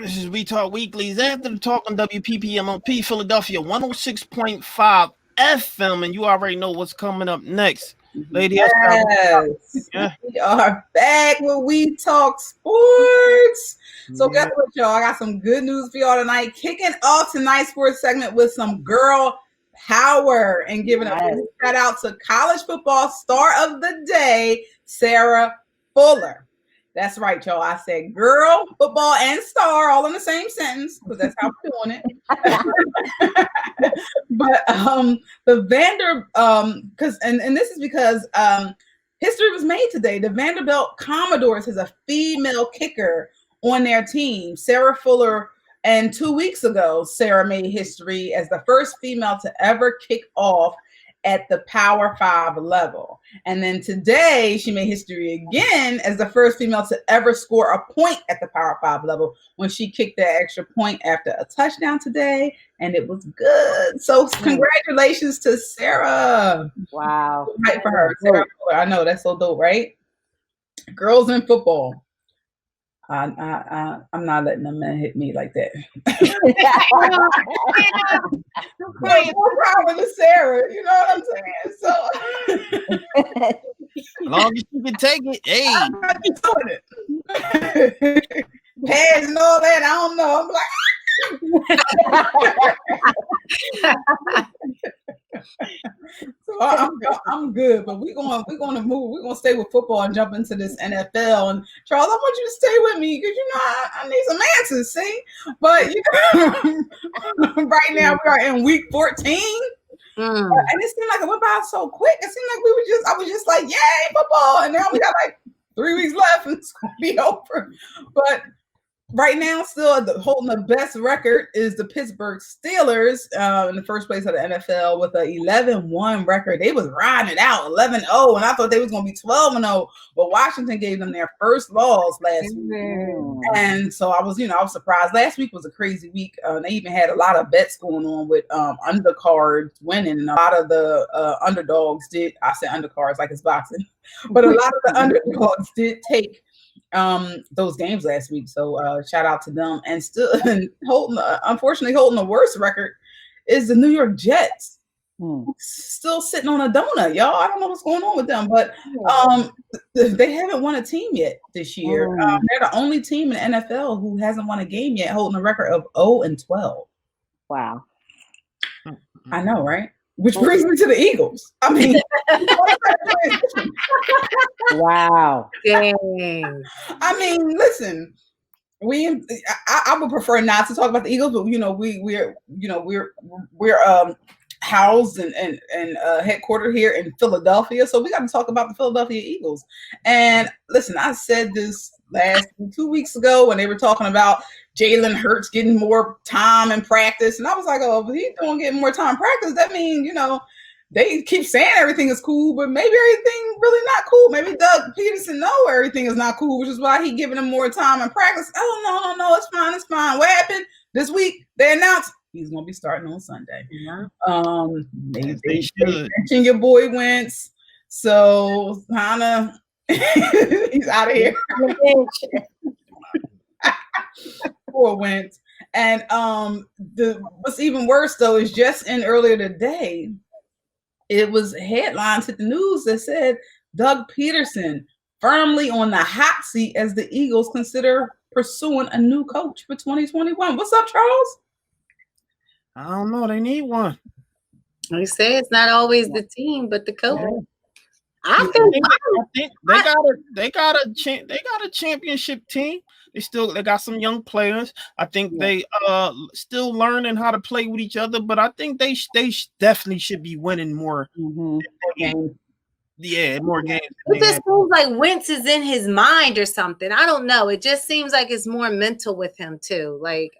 This is We Talk Weeklies after the talk on WPPMOP Philadelphia 106.5 FM, and you already know what's coming up next. Lady yes. Yeah. We are back with We Talk Sports. So guess what, y'all? I got some good news for y'all tonight. Kicking off tonight's sports segment with some girl power and giving a shout out to college football star of the day, Sarah Fuller. That's right, y'all. I said girl, football, and star all in the same sentence because that's how we're doing it. But the because this is because history was made today. The Vanderbilt Commodores has a female kicker on their team, Sarah Fuller. And 2 weeks ago, Sarah made history as the first female to ever kick off at the Power 5 level. And then today, she made history again as the first female to ever score a point at the Power 5 level when she kicked that extra point after a touchdown today, and it was good. So congratulations to Sarah. Wow. Right for her. Sarah, I know, that's so dope, right? Girls in football. I'm not letting them men hit me like that. More power to Sarah, you know what I'm saying? So as long as you can take it, hey. I'm not doing it. Pads and all that, I don't know. I'm like so I'm good, but we're gonna move. We're gonna stay with football and jump into this NFL. And Charles, I want you to stay with me because you know I need some answers. See, but you know, right now we are in week 14, and it seemed like it went by so quick. It seemed like I was just like, yay, football, and now we got like 3 weeks left, and it's gonna be over. But right now, still holding the best record is the Pittsburgh Steelers in the first place of the NFL with an 11-1 record. They was riding it out, 11-0, and I thought they was going to be 12-0, but Washington gave them their first loss last week. And so I was surprised. Last week was a crazy week. They even had a lot of bets going on with undercards winning, and a lot of the underdogs did. I said undercards like it's boxing, but a lot of the underdogs did take those games last week, so shout out to them. And still unfortunately holding the worst record is the New York Jets. Still sitting on a donut, y'all. I don't know what's going on with them, but they haven't won a team yet this year. They're the only team in the NFL who hasn't won a game yet, holding a record of 0-12. Wow. I know, right? Which brings me to the Eagles. I mean, wow. Dang. I mean, listen, I would prefer not to talk about the Eagles, but we're housed and headquartered here in Philadelphia, so we got to talk about the Philadelphia Eagles. And listen, I said this 2 weeks ago when they were talking about Jalen Hurts getting more time in practice, and I was like, oh, if he's going to get more time in practice, that means they keep saying everything is cool, but maybe everything really not cool. Maybe Doug Pederson know everything is not cool, which is why he giving him more time in practice. Oh, no, it's fine. What happened this week? They announced he's going to be starting on Sunday. They mentioned your boy Wentz, so kind of he's out of here. Poor Wentz. And what's even worse though is just in earlier today, it was headlines hit the news that said Doug Pederson firmly on the hot seat as the Eagles consider pursuing a new coach for 2021. What's up, Charles? I don't know. They need one. They say it's not always the team, but the coach. Yeah. I think they got a championship team. They got some young players. I think they still learning how to play with each other, but I think they definitely should be winning more games. Yeah, more games. It just seems like Wentz is in his mind or something. I don't know. It just seems like it's more mental with him too. Like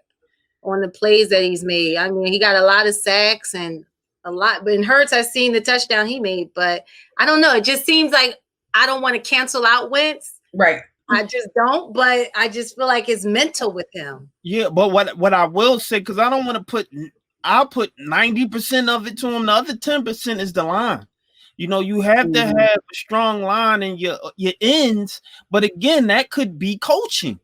on the plays that he's made. I mean, he got a lot of sacks and a lot, but in Hurts, I've seen the touchdown he made, but I don't know. It just seems like I don't want to cancel out Wentz. Right. I just don't, but I just feel like it's mental with him. Yeah, but what I will say, because I don't want to I'll put 90% of it to him. The other 10% is the line. You have to have a strong line in your ends, but again, that could be coaching.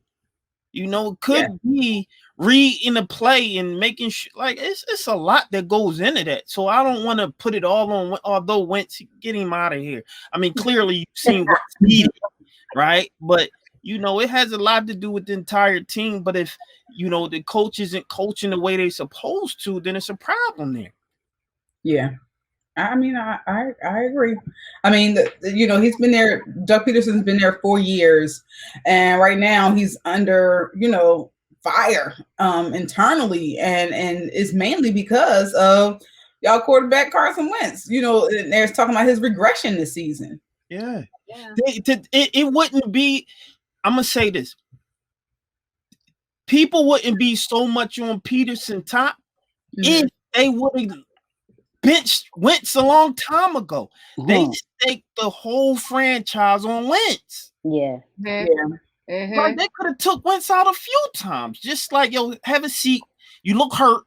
You know, it could be reading the play and making sure, like it's a lot that goes into that. So I don't want to put it all on. Although Wentz, get him out of here. I mean, clearly you've seen what's needed, right? But you know, it has a lot to do with the entire team. But if you know the coach isn't coaching the way they're supposed to, then it's a problem there. Yeah. I mean, I agree. I mean, you know, he's been there. Doug Pederson's been there 4 years, and right now he's under, you know, fire internally, and it's mainly because of y'all quarterback Carson Wentz. You know, and they're talking about his regression this season. Yeah. It wouldn't be. I'm gonna say this: people wouldn't be so much on Pederson top if they would have benched Wentz a long time ago. They staked the whole franchise on Wentz. Yeah. Like they could have took Wentz out a few times. Just like, yo, have a seat. You look hurt.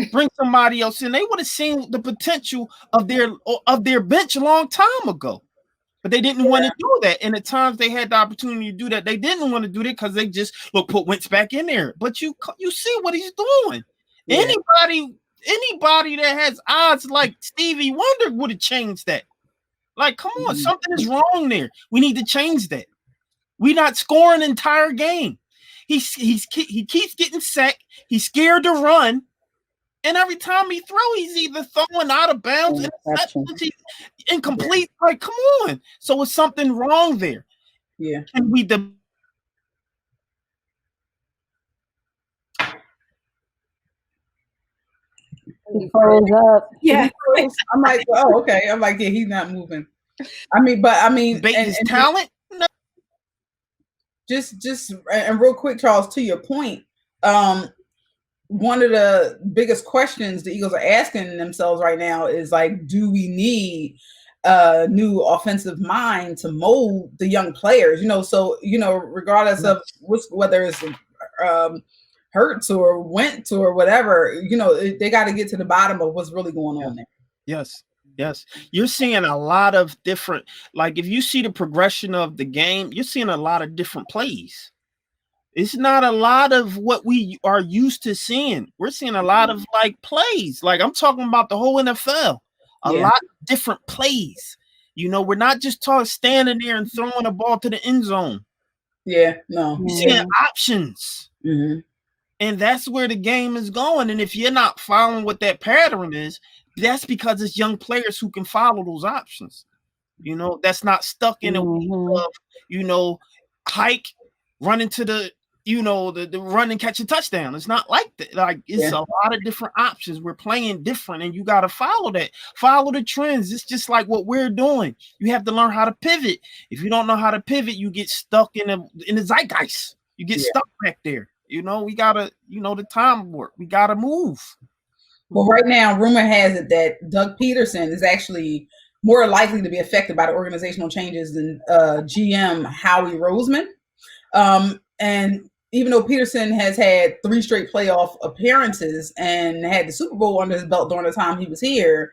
Bring somebody else in. They would have seen the potential of their bench a long time ago. But they didn't want to do that. And at times they had the opportunity to do that. They didn't want to do that because they just put Wentz back in there. But you see what he's doing. Yeah. Anybody that has odds like Stevie Wonder would have changed that. Like, come on, something is wrong there. We need to change that. We're not scoring the entire game. He keeps getting sacked. He's scared to run. And every time he throws, he's either throwing out of bounds, incomplete. Like, come on. So it's something wrong there. Yeah. And we He froze up. Yeah. I'm like, oh, okay. I'm like, yeah, he's not moving. I mean, his talent. No. Just and real quick, Charles, to your point, one of the biggest questions the Eagles are asking themselves right now is like, do we need a new offensive mind to mold the young players? You know, so you know, regardless of whether it's Hurts or Wentz or whatever, you know, they got to get to the bottom of what's really going on there. Yes. You're seeing a lot of different, like if you see the progression of the game, you're seeing a lot of different plays. It's not a lot of what we are used to seeing. We're seeing a lot of like plays. Like I'm talking about the whole NFL, a lot of different plays. You know, we're not just standing there and throwing a ball to the end zone. Yeah, no. You're seeing options. And that's where the game is going. And if you're not following what that pattern is, that's because it's young players who can follow those options. You know, that's not stuck in a week of, you know, hike, run into the, you know, the run and catch a touchdown. It's not like that. Like it's a lot of different options. We're playing different, and you got to follow that. Follow the trends. It's just like what we're doing. You have to learn how to pivot. If you don't know how to pivot, you get stuck in the zeitgeist. You get stuck back there. You know, we gotta, you know, the time work. We gotta move. Well, right now, rumor has it that Doug Pederson is actually more likely to be affected by the organizational changes than GM Howie Roseman. And even though Pederson has had 3 straight playoff appearances and had the Super Bowl under his belt during the time he was here,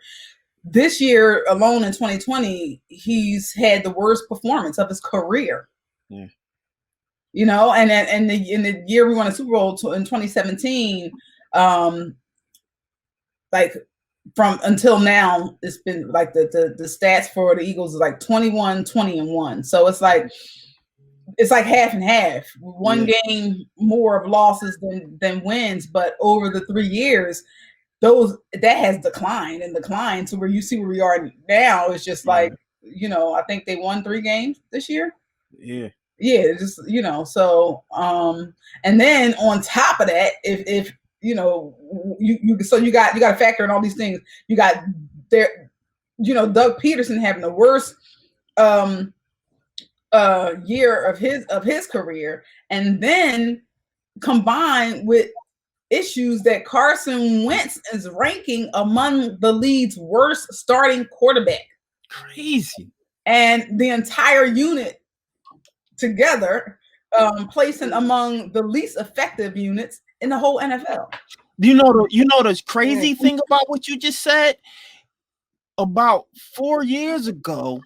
this year alone in 2020, he's had the worst performance of his career. Yeah. You know, and in the year we won a Super Bowl in 2017, like from until now, it's been like the stats for the Eagles is like 21, 20, and 1. So it's like half and half. One game more of losses than wins, but over the 3 years, that has declined to where you see where we are now. It's just like, you know, I think they won 3 games this year. Yeah, just, you know, so and then on top of that, if you know, you got to factor in all these things. You got there, you know, Doug Pederson having the worst year of his career, and then combined with issues that Carson Wentz is ranking among the league's worst starting quarterback. Crazy. And the entire unit together placing among the least effective units in the whole NFL. You know the crazy thing about what you just said? About 4 years ago,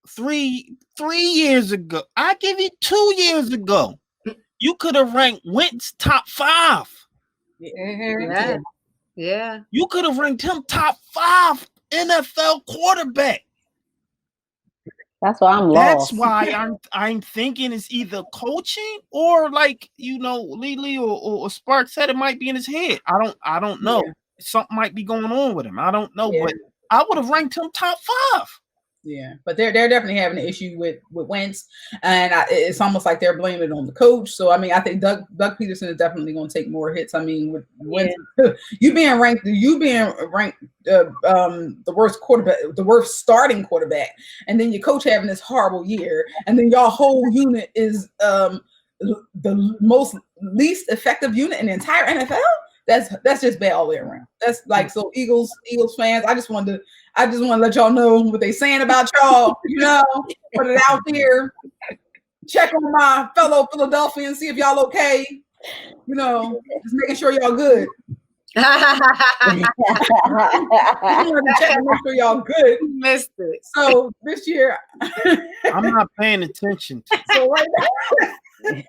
3 years ago, I give you 2 years ago, You could have ranked Wentz top 5. Yeah. You could have ranked him top 5 NFL quarterback. That's why I'm lost. That's why I'm thinking it's either coaching or like Lily or Spark said, it might be in his head. I don't know. Yeah. Something might be going on with him. I don't know, but I would have ranked him top 5. Yeah, but they're definitely having an issue with Wentz, and it's almost like they're blaming it on the coach. So I mean, I think Doug Pederson is definitely going to take more hits. I mean, with Wentz, you being ranked the worst quarterback, the worst starting quarterback, and then your coach having this horrible year, and then your whole unit is the most least effective unit in the entire NFL. That's just bad all the way around. That's like, so Eagles fans, I just want to let y'all know what they saying about y'all, put it out there. Check on my fellow Philadelphians, see if y'all okay. Just making sure y'all good. Check and make sure y'all good. Missed it. So this year I'm not paying attention. So right now,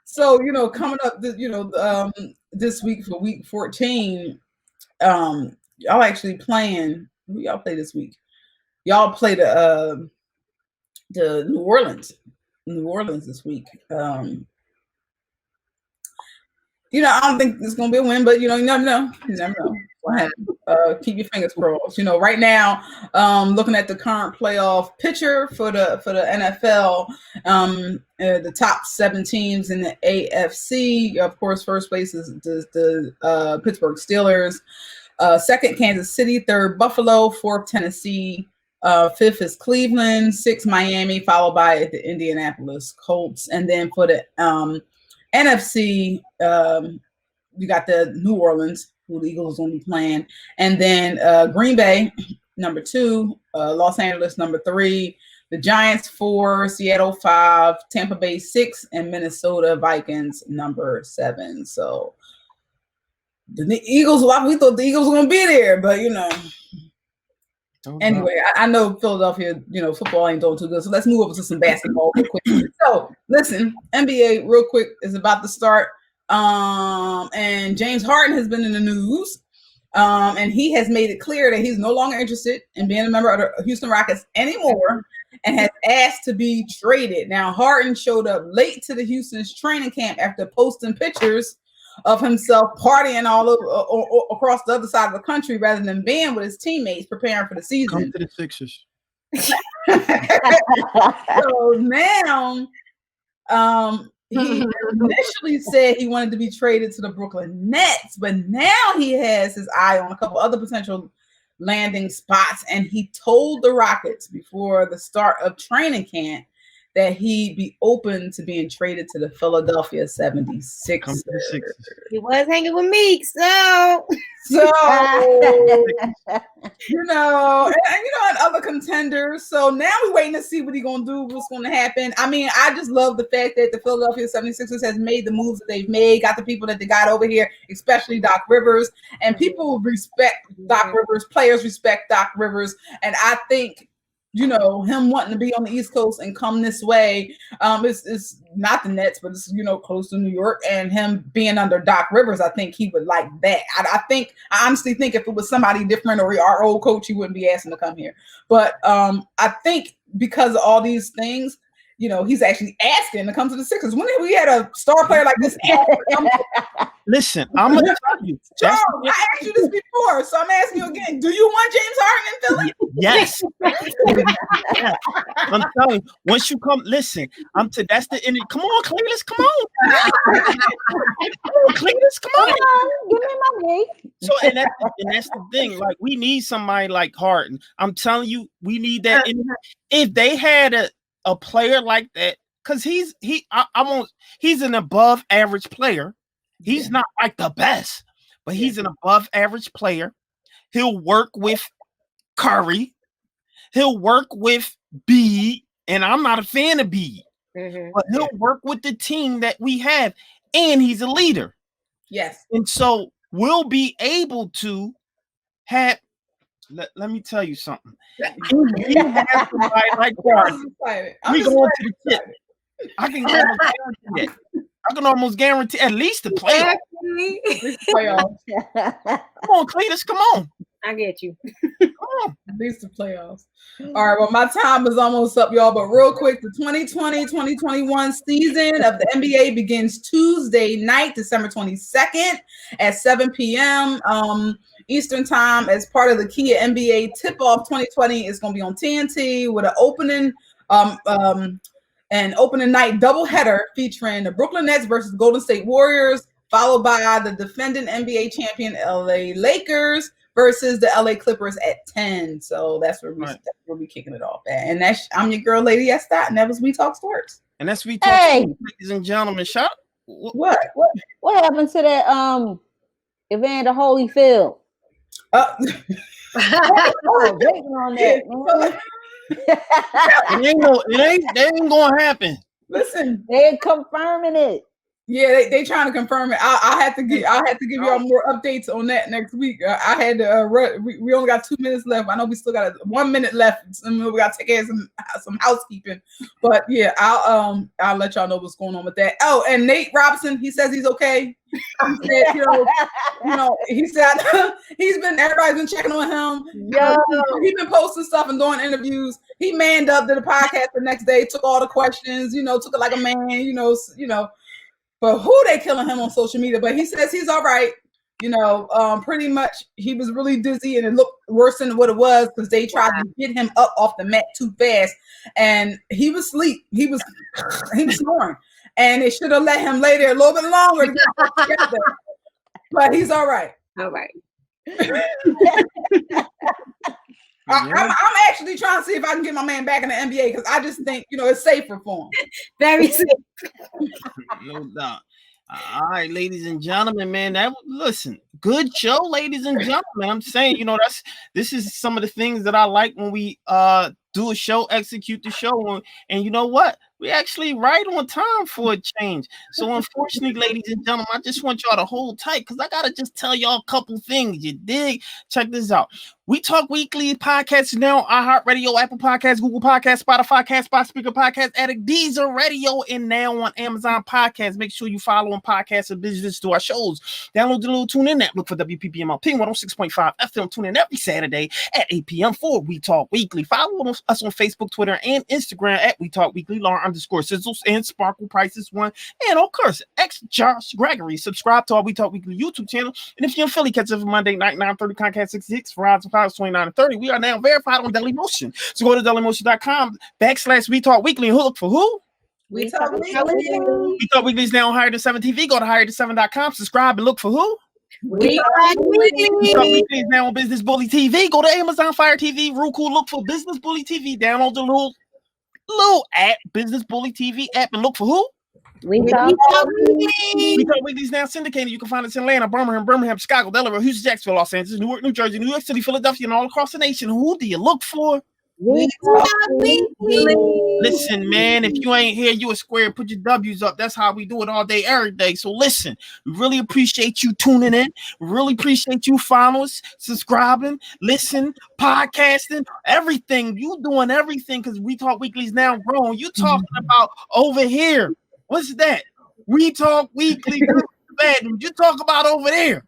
so coming up, this week for week 14, y'all actually playing. Who y'all play this week? Y'all play the New Orleans this week. I don't think it's gonna be a win, but you never know. You never know. Keep your fingers crossed. Right now, looking at the current playoff picture for the NFL, the top 7 teams in the AFC. Of course, first place is the Pittsburgh Steelers. Second, Kansas City. Third, Buffalo. Fourth, Tennessee. Fifth is Cleveland. Sixth, Miami, followed by the Indianapolis Colts. And then for the NFC, you got the New Orleans, who the Eagles will be playing, and then Green Bay, number 2, Los Angeles, number 3, the Giants 4, Seattle 5, Tampa Bay 6, and Minnesota Vikings number 7. So the Eagles, we thought the Eagles were going to be there, but anyway, I know Philadelphia, football ain't doing too good. So let's move over to some basketball real quick. So listen, NBA real quick is about to start. And James Harden has been in the news. And he has made it clear that he's no longer interested in being a member of the Houston Rockets anymore and has asked to be traded. Now, Harden showed up late to the Houston's training camp after posting pictures of himself partying all over across the other side of the country rather than being with his teammates preparing for the season. Come to the Sixers. So now, he initially said he wanted to be traded to the Brooklyn Nets, but now he has his eye on a couple other potential landing spots, and he told the Rockets before the start of training camp that he'd be open to being traded to the Philadelphia 76ers. He was hanging with Meek, so and other contenders. So now we're waiting to see what he's going to do, what's going to happen. I mean, I just love the fact that the Philadelphia 76ers has made the moves that they've made, got the people that they got over here, especially Doc Rivers. And people respect Doc Rivers, players respect Doc Rivers. And I think, him wanting to be on the East Coast and come this way, it's not the Nets, but it's, close to New York, and him being under Doc Rivers, I think he would like that. I honestly think if it was somebody different or our old coach, he wouldn't be asking to come here. But I think because of all these things, he's actually asking to come to the Sixers. When have we had a star player like this? Listen, I'm going to tell you. Charles, I asked you this before, so I'm asking you again. Do you want James Harden in Philly? Yes. Yeah. I'm telling you, once you come, listen, that's the end. Come on, Cletus, come on. Cletus, come on. Give me my break. So, and that's the thing. Like, we need somebody like Harden. I'm telling you, we need that. If they had a player like that, because he's an above average player. He's not like the best, but he's an above average player. He'll work with Curry. He'll work with B, and I'm not a fan of B, but he'll work with the team that we have, and he's a leader. Yes. And so we'll be able to have let me tell you something. We have somebody like that. We going to the tip. I can almost guarantee at least the playoffs. Come on, Cletus, come on. I get you. Come on. At least the playoffs. All right, well, my time is almost up, y'all. But real quick, the 2020-2021 season of the NBA begins Tuesday night, December 22nd at 7 p.m. Eastern time as part of the Kia NBA Tip-Off 2020. Is going to be on TNT with an opening night doubleheader featuring the Brooklyn Nets versus Golden State Warriors, followed by the defending NBA champion LA Lakers versus the LA Clippers at 10. So that's where we'll be kicking it off at. And I'm your girl, Lady S. Dot, and that was We Talk Sports. And that's We Talk Sports, ladies and gentlemen. What happened to that Evander Holyfield? Waiting on that. It ain't gonna happen. Listen, they're confirming it. Yeah, they trying to confirm it. I have to give y'all more updates on that next week. I had to we only got 2 minutes left. I know we still got 1 minute left. We got to take care of some housekeeping. But yeah, I'll let y'all know what's going on with that. Oh, and Nate Robinson, he says he's okay. He said, he said everybody's been checking on him. He's been posting stuff and doing interviews. He manned up, did a podcast the next day, took all the questions, took it like a man, But who they killing him on social media? But he says he's all right. Pretty much he was really dizzy and it looked worse than what it was because they tried to get him up off the mat too fast, and he was asleep. He was snoring, and they should have let him lay there a little bit longer to get together. But he's all right. All right. I'm actually trying to see if I can get my man back in the NBA because I just think it's safer for him. Very safe. No doubt. All right, ladies and gentlemen, man. Listen, good show, ladies and gentlemen. I'm saying, this is some of the things that I like when we do a show, execute the show, and you know what? We actually right on time for a change. So unfortunately, ladies and gentlemen, I just want y'all to hold tight because I gotta just tell y'all a couple things. You dig? Check this out. We Talk Weekly podcast now, iHeartRadio, Apple Podcasts, Google Podcasts, Spotify, Castbox, Spreaker Podcast, Addict, Deezer Radio, and now on Amazon Podcasts. Make sure you follow on podcasts and business to our shows. Download the little TuneIn app. Look for WPPMLP 106.5 FM. Tune in every Saturday at 8 p.m. for We Talk Weekly. Follow us on Facebook, Twitter, and Instagram at We Talk Weekly. Lauren _Sizzle and Sparkle Prices One. And of course, Josh Gregory. Subscribe to our We Talk Weekly YouTube channel. And if you're in Philly, catch us every Monday night, 9:30, Comcast 66, Verizon 29 and 30. We are now verified on Dailymotion. So go to dailymotion.com/We Talk Weekly and look for who? We Talk Weekly. We Talk Weekly is now on Higher Than 7 TV. Go to higherthan7.com. Subscribe and look for who? We Talk Weekly. We Talk Weekly is now on Business Bully TV. Go to Amazon Fire TV, Roku. Look for Business Bully TV. Download the little app, Business Bully TV app, and look for who? We Talk Weekly. We Talk Weekly is now syndicated. You can find us in Atlanta, Birmingham, Chicago, Delaware, Houston, Jacksonville, Los Angeles, Newark, New Jersey, New York City, Philadelphia, and all across the nation. Who do you look for? We Talk Weekly. Listen, man, if you ain't here, you a square. Put your W's up. That's how we do it all day, every day. So listen, we really appreciate you tuning in. Really appreciate you following us, subscribing, listen, podcasting, everything. You doing everything because We Talk Weekly is now grown. You talking about over here. What's that? We Talk Weekly. You talk about over there.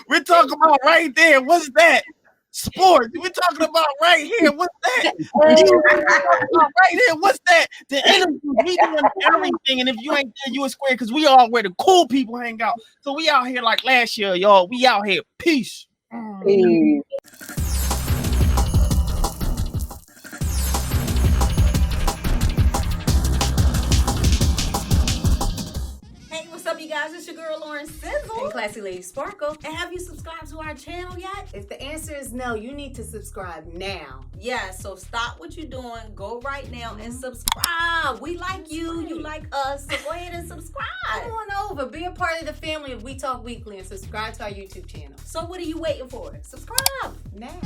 We're talking about right there. What's that? Sports. We're talking about right here. What's that? Right here. What's that? The interviews. We doing everything. And if you ain't there, you a square because we all where the cool people hang out. So we out here like last year, y'all. We out here. Peace. What's up, you guys? It's your girl Lauren Sizzle and Classy Lady Sparkle. And have you subscribed to our channel yet? If the answer is no, you need to subscribe now. Yeah, so stop what you're doing. Go right now and subscribe. We like you. You like us. So go ahead and subscribe. Come on over. Be a part of the family of We Talk Weekly and subscribe to our YouTube channel. So what are you waiting for? Subscribe now.